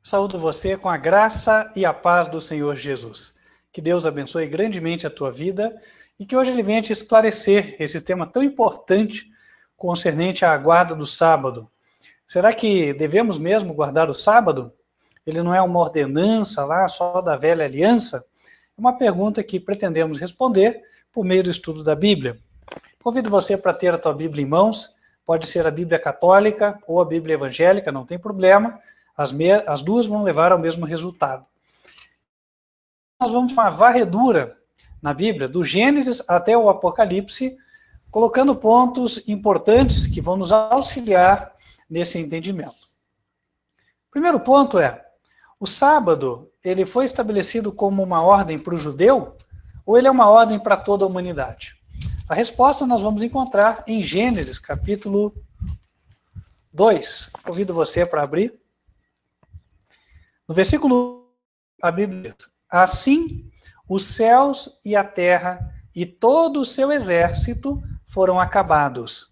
Saúdo você com a graça e a paz do Senhor Jesus. Que Deus abençoe grandemente a tua vida e que hoje Ele venha te esclarecer esse tema tão importante concernente à guarda do sábado. Será que devemos mesmo guardar o sábado? Ele não é uma ordenança lá só da velha aliança? É uma pergunta que pretendemos responder por meio do estudo da Bíblia. Convido você para ter a tua Bíblia em mãos, pode ser a Bíblia católica ou a Bíblia evangélica, não tem problema. As duas vão levar ao mesmo resultado. Nós vamos uma varredura na Bíblia, do Gênesis até o Apocalipse, colocando pontos importantes que vão nos auxiliar nesse entendimento. O primeiro ponto é, o sábado, ele foi estabelecido como uma ordem para o judeu, ou ele é uma ordem para toda a humanidade? A resposta nós vamos encontrar em Gênesis, capítulo 2. Convido você para abrir. No versículo, a Bíblia diz, assim os céus e a terra e todo o seu exército foram acabados.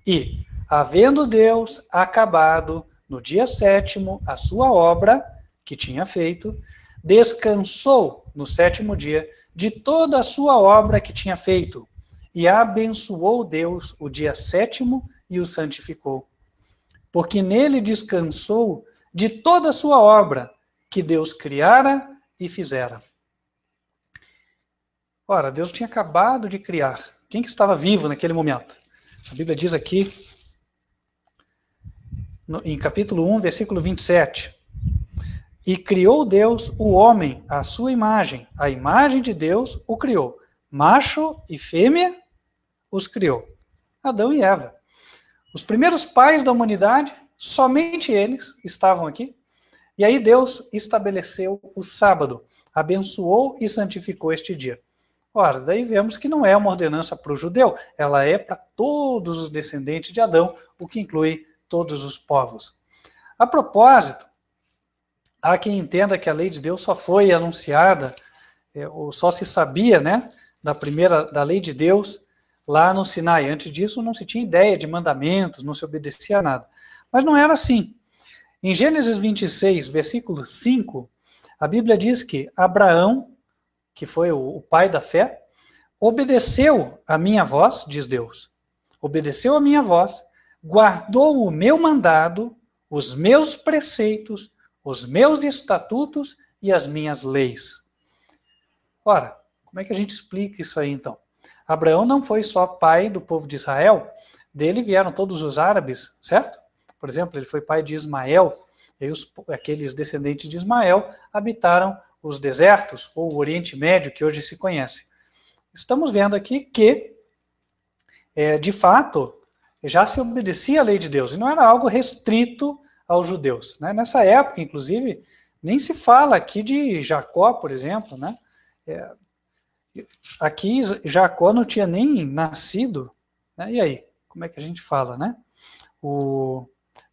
E, havendo Deus acabado no dia sétimo a sua obra, que tinha feito, descansou no sétimo dia de toda a sua obra que tinha feito, e abençoou Deus o dia sétimo e o santificou. Porque nele descansou de toda a sua obra que Deus criara e fizera. Ora, Deus tinha acabado de criar. Quem que estava vivo naquele momento? A Bíblia diz aqui, em capítulo 1, versículo 27, e criou Deus o homem à sua imagem, a imagem de Deus o criou, macho e fêmea os criou, Adão e Eva. Os primeiros pais da humanidade, somente eles estavam aqui. E aí Deus estabeleceu o sábado, abençoou e santificou este dia. Ora, daí vemos que não é uma ordenança para o judeu, ela é para todos os descendentes de Adão, o que inclui todos os povos. A propósito, há quem entenda que a lei de Deus só foi anunciada, ou só se sabia, da lei de Deus lá no Sinai. Antes disso não se tinha ideia de mandamentos, não se obedecia a nada. Mas não era assim. Em Gênesis 26, versículo 5, a Bíblia diz que Abraão, que foi o pai da fé, obedeceu a minha voz, diz Deus, obedeceu a minha voz, guardou o meu mandado, os meus preceitos, os meus estatutos e as minhas leis. Ora, como é que a gente explica isso aí então? Abraão não foi só pai do povo de Israel, dele vieram todos os árabes, certo? Por exemplo, ele foi pai de Ismael, e aqueles descendentes de Ismael habitaram os desertos, ou o Oriente Médio, que hoje se conhece. Estamos vendo aqui que, de fato, já se obedecia a lei de Deus, e não era algo restrito aos judeus. Né? Nessa época, inclusive, nem se fala aqui de Jacó, por exemplo. Né? Aqui, Jacó não tinha nem nascido. Né? E aí, como é que a gente fala, né?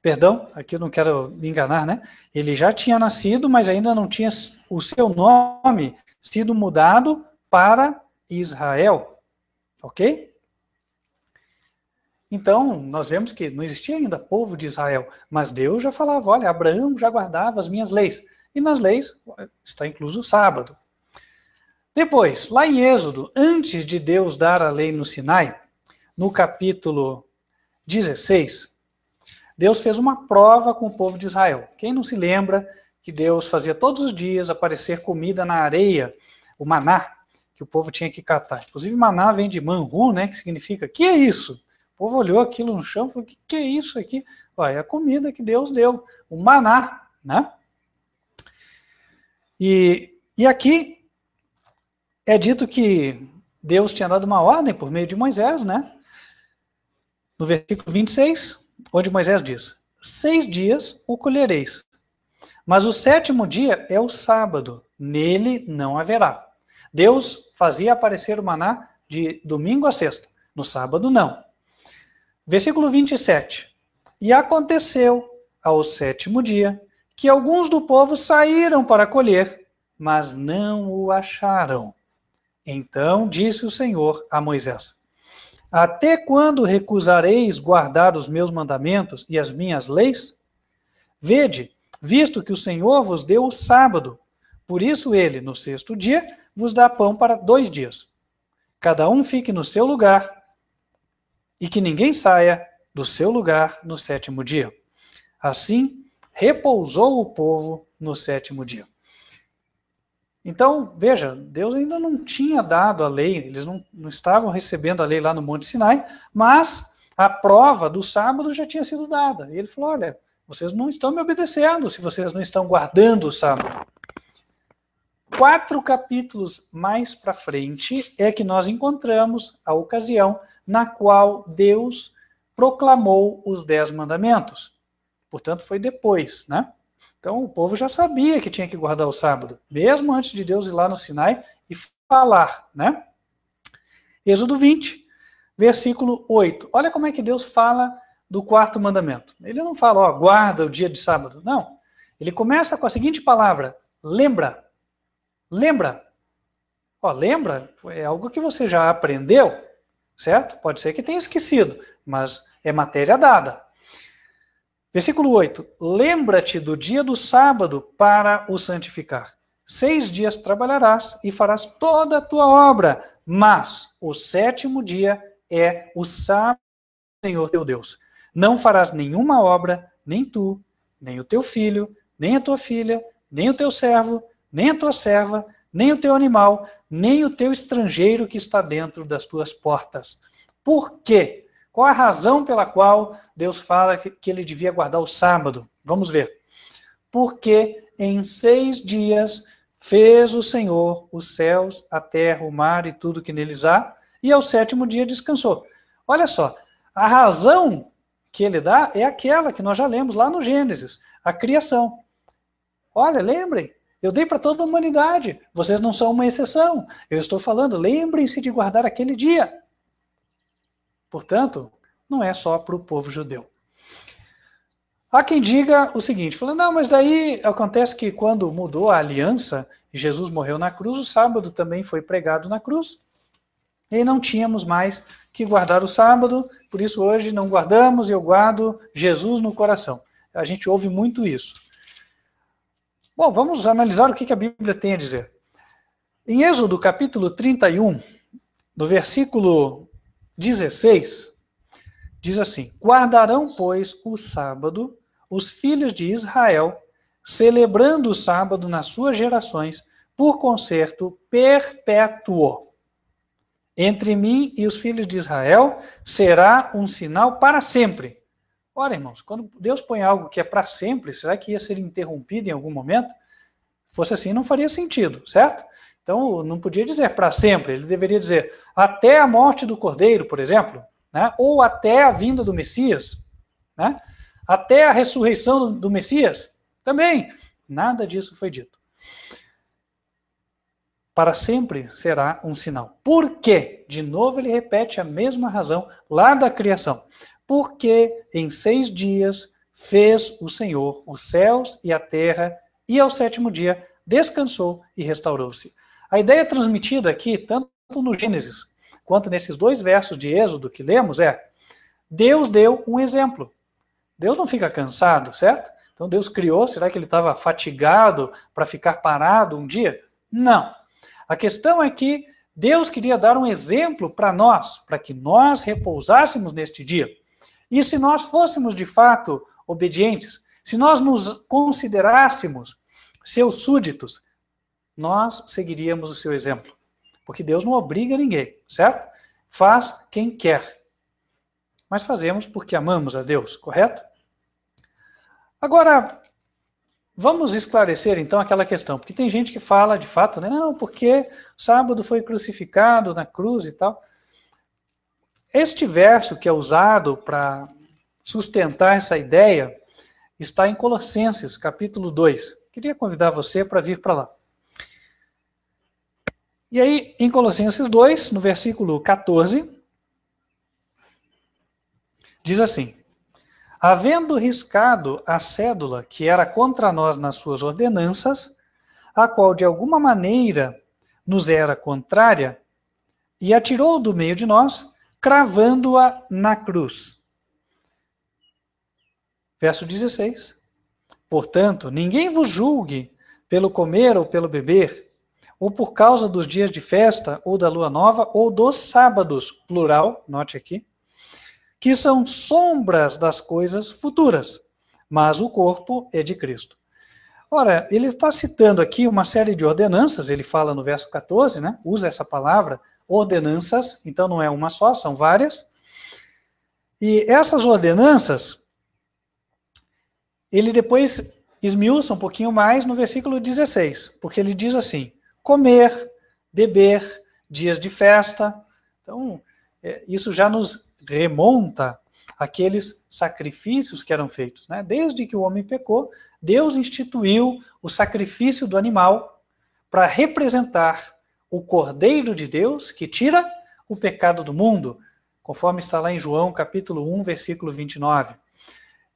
Perdão, aqui eu não quero me enganar, né? Ele já tinha nascido, mas ainda não tinha o seu nome sido mudado para Israel, ok? Então, nós vemos que não existia ainda povo de Israel, mas Deus já falava, olha, Abraão já guardava as minhas leis, e nas leis está incluso o sábado. Depois, lá em Êxodo, antes de Deus dar a lei no Sinai, no capítulo 16, Deus fez uma prova com o povo de Israel. Quem não se lembra que Deus fazia todos os dias aparecer comida na areia, o maná, que o povo tinha que catar. Inclusive, maná vem de manhu, né, que significa, que é isso? O povo olhou aquilo no chão e falou, que é isso aqui? É a comida que Deus deu, o maná, né? E aqui é dito que Deus tinha dado uma ordem por meio de Moisés, né? No versículo 26, onde Moisés diz, 6 dias o colhereis, mas o 7º dia é o sábado, nele não haverá. Deus fazia aparecer o maná de domingo a sexta, no sábado não. Versículo 27, e aconteceu ao 7º dia, que alguns do povo saíram para colher, mas não o acharam. Então disse o Senhor a Moisés, até quando recusareis guardar os meus mandamentos e as minhas leis? Vede, visto que o Senhor vos deu o sábado. Por isso ele, no sexto dia, vos dá pão para 2 dias. Cada um fique no seu lugar, e que ninguém saia do seu lugar no 7º dia. Assim, repousou o povo no 7º dia. Então, veja, Deus ainda não tinha dado a lei, eles não estavam recebendo a lei lá no Monte Sinai, mas a prova do sábado já tinha sido dada. E ele falou, olha, vocês não estão me obedecendo se vocês não estão guardando o sábado. 4 capítulos mais para frente é que nós encontramos a ocasião na qual Deus proclamou os 10 mandamentos. Portanto, foi depois, né? Então, o povo já sabia que tinha que guardar o sábado, mesmo antes de Deus ir lá no Sinai e falar, né? Êxodo 20, versículo 8. Olha como é que Deus fala do 4º mandamento. Ele não fala, ó, guarda o dia de sábado. Não. Ele começa com a seguinte palavra, lembra. Lembra. Ó, lembra é algo que você já aprendeu, certo? Pode ser que tenha esquecido, mas é matéria dada. Versículo 8. Lembra-te do dia do sábado para o santificar. 6 dias trabalharás e farás toda a tua obra, mas o 7º dia é o sábado do Senhor teu Deus. Não farás nenhuma obra, nem tu, nem o teu filho, nem a tua filha, nem o teu servo, nem a tua serva, nem o teu animal, nem o teu estrangeiro que está dentro das tuas portas. Por quê? Qual a razão pela qual Deus fala que ele devia guardar o sábado? Vamos ver. Porque em 6 dias fez o Senhor os céus, a terra, o mar e tudo que neles há, e ao 7º dia descansou. Olha só, a razão que ele dá é aquela que nós já lemos lá no Gênesis, a criação. Olha, lembrem, eu dei para toda a humanidade, vocês não são uma exceção. Eu estou falando, lembrem-se de guardar aquele dia. Portanto, não é só para o povo judeu. Há quem diga o seguinte, falando, não, mas daí acontece que quando mudou a aliança e Jesus morreu na cruz, o sábado também foi pregado na cruz, e não tínhamos mais que guardar o sábado, por isso hoje não guardamos e eu guardo Jesus no coração. A gente ouve muito isso. Bom, vamos analisar o que a Bíblia tem a dizer. Em Êxodo capítulo 31, no versículo 16, diz assim, guardarão, pois, o sábado, os filhos de Israel, celebrando o sábado nas suas gerações, por concerto perpétuo. Entre mim e os filhos de Israel será um sinal para sempre. Ora, irmãos, quando Deus põe algo que é para sempre, será que ia ser interrompido em algum momento? Se fosse assim, não faria sentido, certo? Então, não podia dizer para sempre, ele deveria dizer até a morte do Cordeiro, por exemplo, né? Ou até a vinda do Messias, né? Até a ressurreição do Messias, também. Nada disso foi dito. Para sempre será um sinal. Por quê? De novo ele repete a mesma razão lá da criação. Porque em 6 dias fez o Senhor os céus e a terra, e ao 7º dia descansou e restaurou-se. A ideia transmitida aqui, tanto no Gênesis, quanto nesses 2 versos de Êxodo que lemos, é Deus deu um exemplo. Deus não fica cansado, certo? Então Deus criou, será que ele estava fatigado para ficar parado um dia? Não. A questão é que Deus queria dar um exemplo para nós, para que nós repousássemos neste dia. E se nós fôssemos de fato obedientes, se nós nos considerássemos seus súditos, nós seguiríamos o seu exemplo. Porque Deus não obriga ninguém, certo? Faz quem quer. Mas fazemos porque amamos a Deus, correto? Agora, vamos esclarecer então aquela questão, porque tem gente que fala de fato, né? Não, porque sábado foi crucificado na cruz e tal. Este verso que é usado para sustentar essa ideia está em Colossenses, capítulo 2. Queria convidar você para vir para lá. E aí, em Colossenses 2, no versículo 14, diz assim, havendo riscado a cédula que era contra nós nas suas ordenanças, a qual de alguma maneira nos era contrária, e atirou do meio de nós, cravando-a na cruz. Verso 16. Portanto, ninguém vos julgue pelo comer ou pelo beber, ou por causa dos dias de festa, ou da lua nova, ou dos sábados, plural, note aqui, que são sombras das coisas futuras, mas o corpo é de Cristo. Ora, ele está citando aqui uma série de ordenanças, ele fala no verso 14, né? Usa essa palavra, ordenanças, então não é uma só, são várias. E essas ordenanças, ele depois esmiuça um pouquinho mais no versículo 16, porque ele diz assim, comer, beber, dias de festa. Então, isso já nos remonta àqueles sacrifícios que eram feitos, né? Desde que o homem pecou, Deus instituiu o sacrifício do animal para representar o Cordeiro de Deus que tira o pecado do mundo, conforme está lá em João capítulo 1, versículo 29.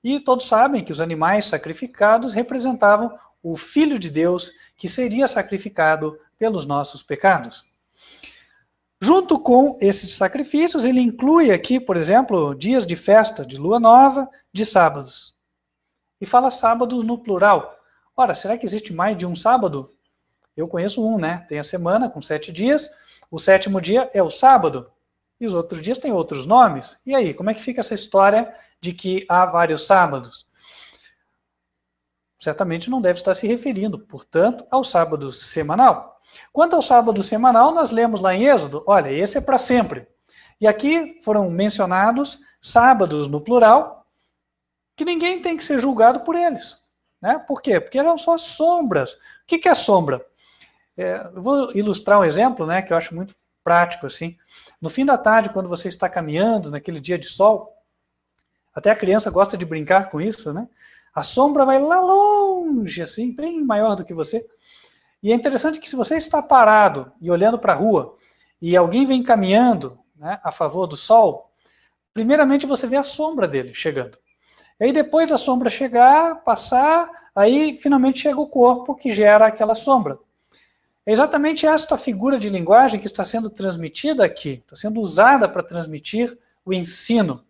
E todos sabem que os animais sacrificados representavam o Filho de Deus que seria sacrificado pelos nossos pecados. Junto com esses sacrifícios, ele inclui aqui, por exemplo, dias de festa, de lua nova, de sábados. E fala sábados no plural. Ora, será que existe mais de um sábado? Eu conheço um, né? Tem a semana com 7 dias, o 7º dia é o sábado, e os outros dias têm outros nomes. E aí, como é que fica essa história de que há vários sábados? Certamente não deve estar se referindo, portanto, ao sábado semanal. Quanto ao sábado semanal, nós lemos lá em Êxodo, olha, esse é para sempre. E aqui foram mencionados sábados no plural, que ninguém tem que ser julgado por eles. Né? Por quê? Porque eram só sombras. O que é sombra? Eu vou ilustrar um exemplo, né, que eu acho muito prático. Assim. No fim da tarde, quando você está caminhando, naquele dia de sol, até a criança gosta de brincar com isso, né? A sombra vai lá longe, assim, bem maior do que você. E é interessante que se você está parado e olhando para a rua, e alguém vem caminhando, né, a favor do sol, primeiramente você vê a sombra dele chegando. E aí depois da sombra chegar, passar, aí finalmente chega o corpo que gera aquela sombra. É exatamente esta figura de linguagem que está sendo transmitida aqui, está sendo usada para transmitir o ensino.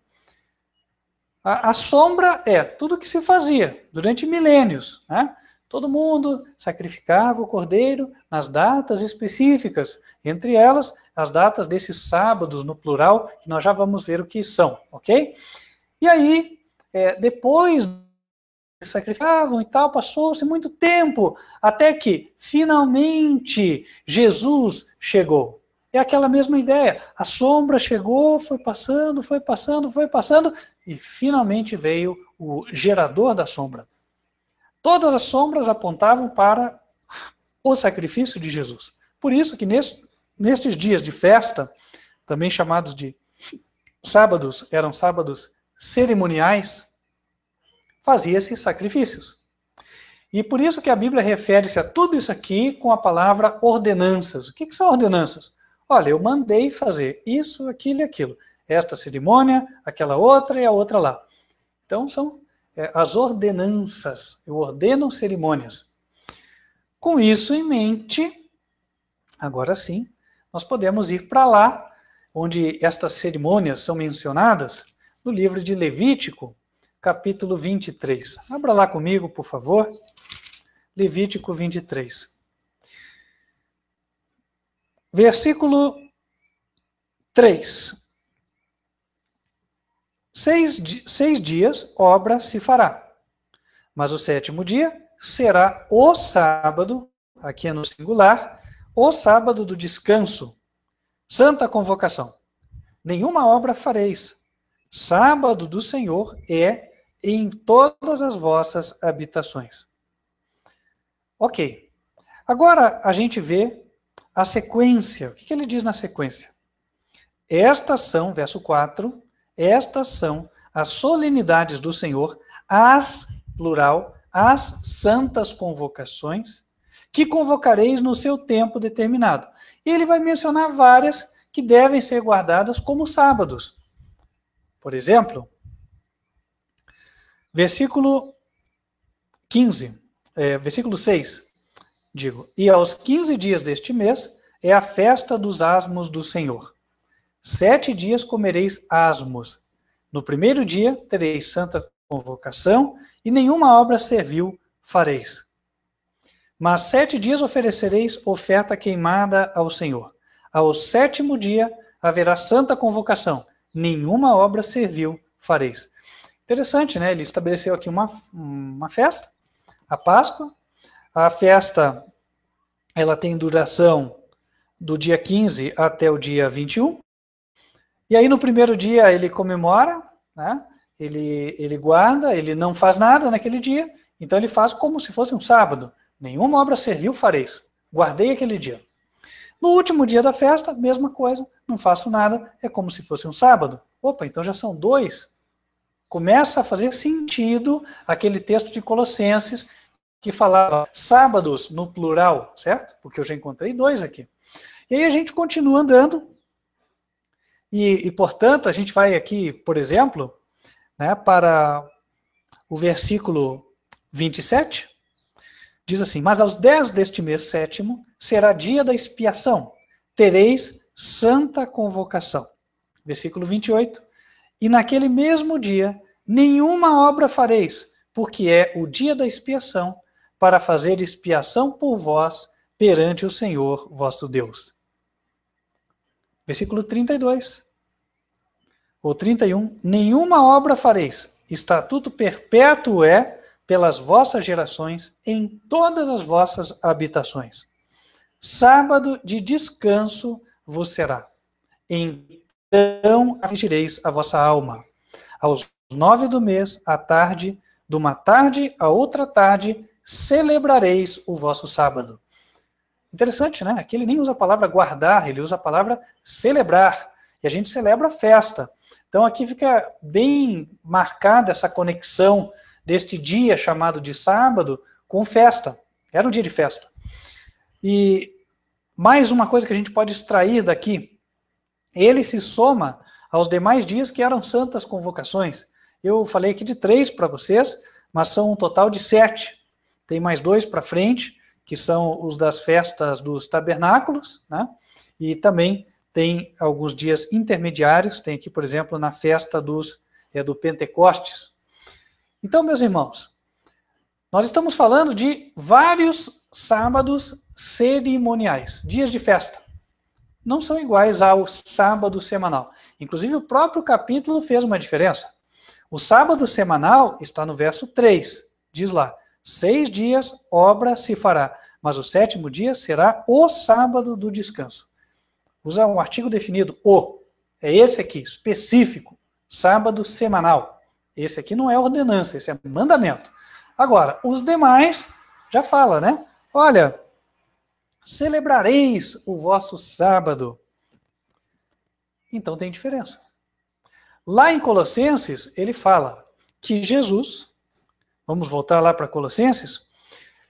A sombra é tudo o que se fazia durante milênios, né? Todo mundo sacrificava o cordeiro nas datas específicas, entre elas as datas desses sábados no plural, que nós já vamos ver o que são, ok? E aí, depois sacrificavam e tal, passou-se muito tempo, até que finalmente Jesus chegou. É aquela mesma ideia, a sombra chegou, foi passando, foi passando, foi passando, e finalmente veio o gerador da sombra. Todas as sombras apontavam para o sacrifício de Jesus. Por isso que nestes dias de festa, também chamados de sábados, eram sábados cerimoniais, fazia-se sacrifícios. E por isso que a Bíblia refere-se a tudo isso aqui com a palavra ordenanças. O que são ordenanças? Olha, eu mandei fazer isso, aquilo e aquilo. Esta cerimônia, aquela outra e a outra lá. Então são as ordenanças. Eu ordeno cerimônias. Com isso em mente, agora sim, nós podemos ir para lá, onde estas cerimônias são mencionadas, no livro de Levítico, capítulo 23. Abra lá comigo, por favor. Levítico 23. Versículo 3. 6 dias obra se fará, mas o 7º dia será o sábado, aqui é no singular, o sábado do descanso, santa convocação. Nenhuma obra fareis. Sábado do Senhor é em todas as vossas habitações. Ok. Agora a gente vê a sequência. O que ele diz na sequência? Estas são, verso 4, estas são as solenidades do Senhor, as, plural, as santas convocações, que convocareis no seu tempo determinado. E ele vai mencionar várias que devem ser guardadas como sábados. Por exemplo, versículo 6, digo, e aos 15 dias deste mês é a festa dos asmos do Senhor. 7 dias comereis asmos. No primeiro dia tereis santa convocação, e nenhuma obra servil fareis. Mas 7 dias oferecereis oferta queimada ao Senhor. Ao 7º dia haverá santa convocação. Nenhuma obra servil fareis. Interessante, né? Ele estabeleceu aqui uma festa, a Páscoa. A festa, ela tem duração do dia 15 até o dia 21. E aí no primeiro dia ele comemora, né? Ele guarda, ele não faz nada naquele dia, então ele faz como se fosse um sábado. Nenhuma obra servil fareis. Guardei aquele dia. No último dia da festa, mesma coisa, não faço nada, é como se fosse um sábado. Opa, então já são 2. Começa a fazer sentido aquele texto de Colossenses que falava sábados no plural, certo? Porque eu já encontrei 2 aqui. E aí a gente continua andando e portanto, a gente vai aqui, por exemplo, né, para o versículo 27, diz assim: mas aos 10 deste mês 7º será dia da expiação, tereis santa convocação. Versículo 28, e naquele mesmo dia nenhuma obra fareis, porque é o dia da expiação, para fazer expiação por vós perante o Senhor vosso Deus. Versículo 32, ou 31, nenhuma obra fareis, estatuto perpétuo é pelas vossas gerações em todas as vossas habitações. Sábado de descanso vos será. Então afligireis a vossa alma. Aos 9 do mês, à tarde, de uma tarde a outra tarde, celebrareis o vosso sábado. Interessante, né? Aqui ele nem usa a palavra guardar, ele usa a palavra celebrar. E a gente celebra a festa. Então aqui fica bem marcada essa conexão deste dia chamado de sábado com festa. Era um dia de festa. E mais uma coisa que a gente pode extrair daqui, ele se soma aos demais dias que eram santas convocações. Eu falei aqui de 3 para vocês, mas são um total de 7. Tem mais 2 para frente, que são os das festas dos tabernáculos, né? E também tem alguns dias intermediários, tem aqui, por exemplo, na festa do Pentecostes. Então, meus irmãos, nós estamos falando de vários sábados cerimoniais, dias de festa. Não são iguais ao sábado semanal. Inclusive, o próprio capítulo fez uma diferença. O sábado semanal está no verso 3. Diz lá, 6 dias obra se fará, mas o 7º dia será o sábado do descanso. Usa um artigo definido, o. É esse aqui, específico, sábado semanal. Esse aqui não é ordenança, esse é mandamento. Agora, os demais já fala, né? Olha, celebrareis o vosso sábado. Então tem diferença. Lá em Colossenses, ele fala que Jesus, vamos voltar lá para Colossenses,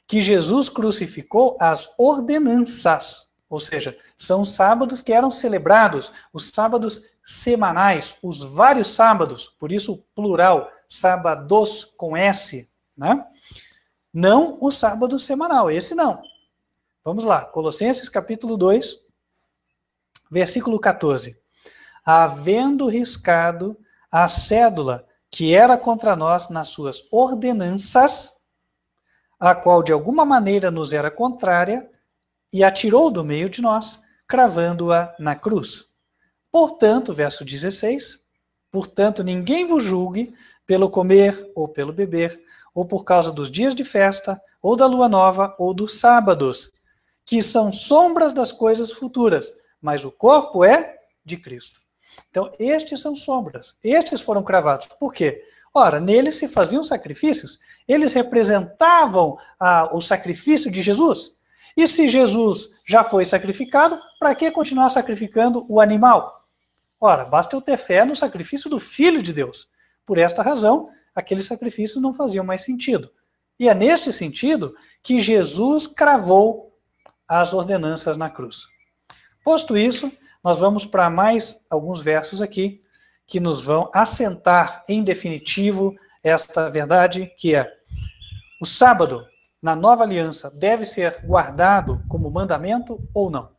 que Jesus crucificou as ordenanças, ou seja, são sábados que eram celebrados, os sábados semanais, os vários sábados, por isso o plural, sábados com S, né? Não o sábado semanal, esse não. Vamos lá, Colossenses capítulo 2, versículo 14. Havendo riscado a cédula que era contra nós nas suas ordenanças, a qual de alguma maneira nos era contrária, e atirou do meio de nós, cravando-a na cruz. Portanto, verso 16, portanto, ninguém vos julgue pelo comer ou pelo beber, ou por causa dos dias de festa, ou da lua nova, ou dos sábados, que são sombras das coisas futuras, mas o corpo é de Cristo. Então, estes são sombras, estes foram cravados. Por quê? Ora, neles se faziam sacrifícios, eles representavam o sacrifício de Jesus. E se Jesus já foi sacrificado, para que continuar sacrificando o animal? Ora, basta eu ter fé no sacrifício do Filho de Deus. Por esta razão, aqueles sacrifícios não faziam mais sentido. E é neste sentido que Jesus cravou as ordenanças na cruz. Posto isso, nós vamos para mais alguns versos aqui, que nos vão assentar em definitivo esta verdade, que é o sábado, na nova aliança, deve ser guardado como mandamento ou não?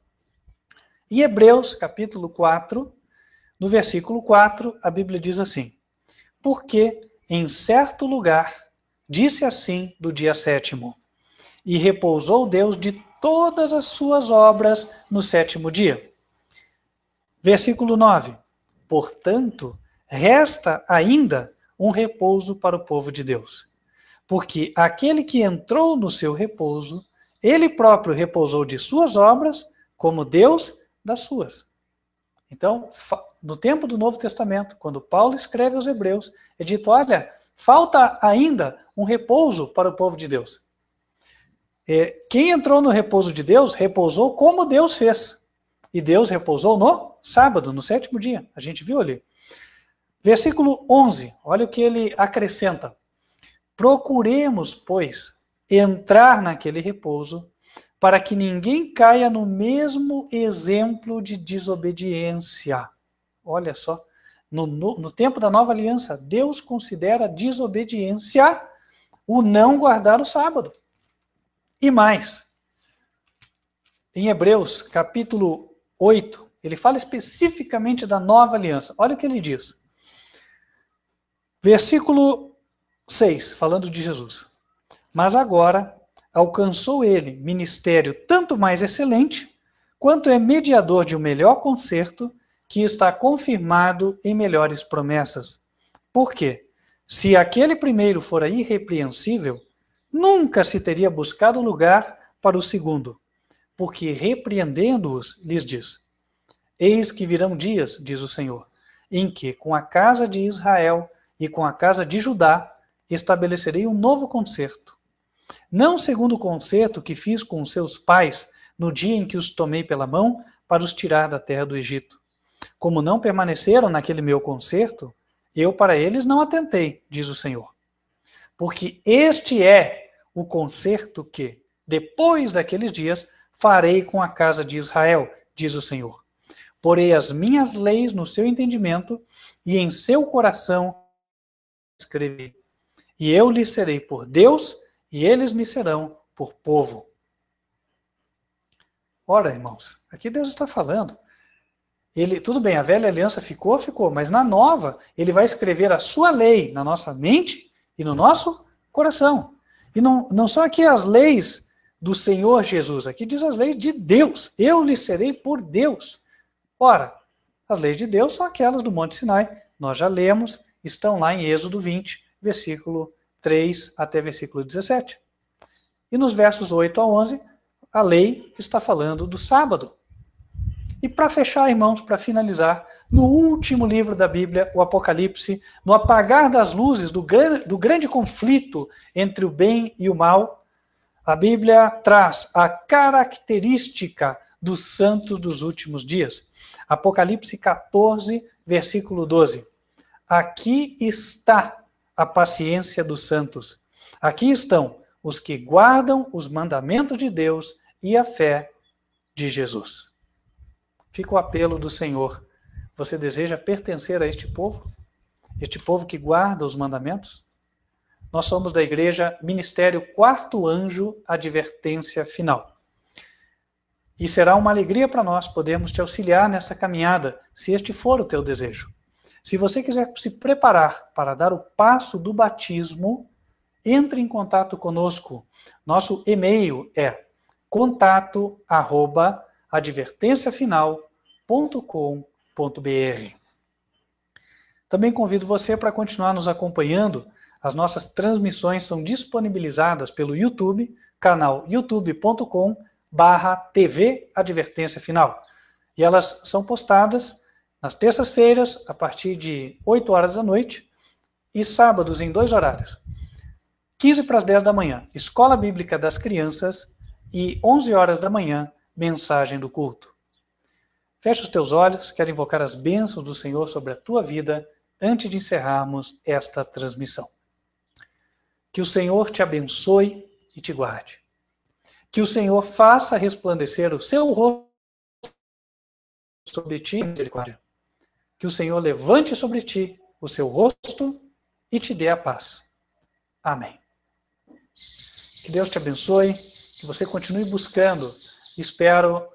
Em Hebreus, capítulo 4, no versículo 4, a Bíblia diz assim: porque em certo lugar, disse assim do dia 7º, e repousou Deus de todas as suas obras no 7º dia. Versículo 9. Portanto, resta ainda um repouso para o povo de Deus. Porque aquele que entrou no seu repouso, ele próprio repousou de suas obras, como Deus das suas. Então, no tempo do Novo Testamento, quando Paulo escreve aos Hebreus, é dito, olha, falta ainda um repouso para o povo de Deus. Quem entrou no repouso de Deus, repousou como Deus fez. E Deus repousou no sábado, no 7º dia. A gente viu ali. Versículo 11, olha o que ele acrescenta. Procuremos, pois, entrar naquele repouso, para que ninguém caia no mesmo exemplo de desobediência. Olha só, no tempo da nova aliança, Deus considera desobediência o não guardar o sábado. E mais, em Hebreus, capítulo 8, ele fala especificamente da nova aliança. Olha o que ele diz. Versículo 6, falando de Jesus. Mas agora alcançou ele ministério tanto mais excelente, quanto é mediador de um melhor concerto, que está confirmado em melhores promessas. Por quê? Se aquele primeiro fora irrepreensível, nunca se teria buscado lugar para o segundo, porque repreendendo-os, lhes diz, eis que virão dias, diz o Senhor, em que com a casa de Israel e com a casa de Judá estabelecerei um novo concerto. Não segundo o concerto que fiz com os seus pais no dia em que os tomei pela mão para os tirar da terra do Egito. Como não permaneceram naquele meu concerto, eu para eles não atentei, diz o Senhor. Porque este é o concerto que, depois daqueles dias, farei com a casa de Israel, diz o Senhor. Porei as minhas leis no seu entendimento e em seu coração escrevi. E eu lhes serei por Deus e eles me serão por povo. Ora, irmãos, aqui Deus está falando. Tudo bem, a velha aliança ficou, mas na nova, ele vai escrever a sua lei na nossa mente e no nosso coração. E não são aqui as leis do Senhor Jesus, aqui diz as leis de Deus. Eu lhes serei por Deus. Ora, as leis de Deus são aquelas do Monte Sinai. Nós já lemos, estão lá em Êxodo 20, versículo 3 até versículo 17. E nos versos 8 a 11, a lei está falando do sábado. E para fechar, irmãos, para finalizar, no último livro da Bíblia, o Apocalipse, no apagar das luzes do grande conflito entre o bem e o mal, a Bíblia traz a característica dos santos dos últimos dias. Apocalipse 14, versículo 12. Aqui está a paciência dos santos. Aqui estão os que guardam os mandamentos de Deus e a fé de Jesus. Fica o apelo do Senhor. Você deseja pertencer a este povo? Este povo que guarda os mandamentos? Nós somos da igreja Ministério Quarto Anjo Advertência Final. E será uma alegria para nós podermos te auxiliar nesta caminhada, se este for o teu desejo. Se você quiser se preparar para dar o passo do batismo, entre em contato conosco. Nosso e-mail é contato@advertenciafinal.com.br. Também convido você para continuar nos acompanhando. As nossas transmissões são disponibilizadas pelo YouTube, canal youtube.com/TV Advertência Final. E elas são postadas nas terças-feiras, a partir de 8 horas da noite, e sábados em 2 horários. 15 para as 10 da manhã, Escola Bíblica das Crianças, e 11 horas da manhã, Mensagem do Culto. Feche os teus olhos, quero invocar as bênçãos do Senhor sobre a tua vida, antes de encerrarmos esta transmissão. Que o Senhor te abençoe e te guarde. Que o Senhor faça resplandecer o seu rosto sobre ti, misericórdia. Que o Senhor levante sobre ti o seu rosto e te dê a paz. Amém. Que Deus te abençoe, que você continue buscando. Espero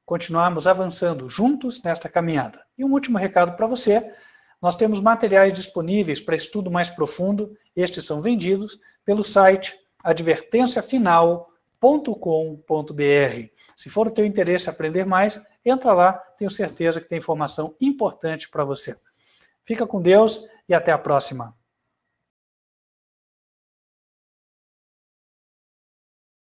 continuarmos avançando juntos nesta caminhada. E um último recado para você. Nós temos materiais disponíveis para estudo mais profundo, estes são vendidos pelo site advertenciafinal.com.br. Se for o teu interesse aprender mais, entra lá, tenho certeza que tem informação importante para você. Fica com Deus e até a próxima.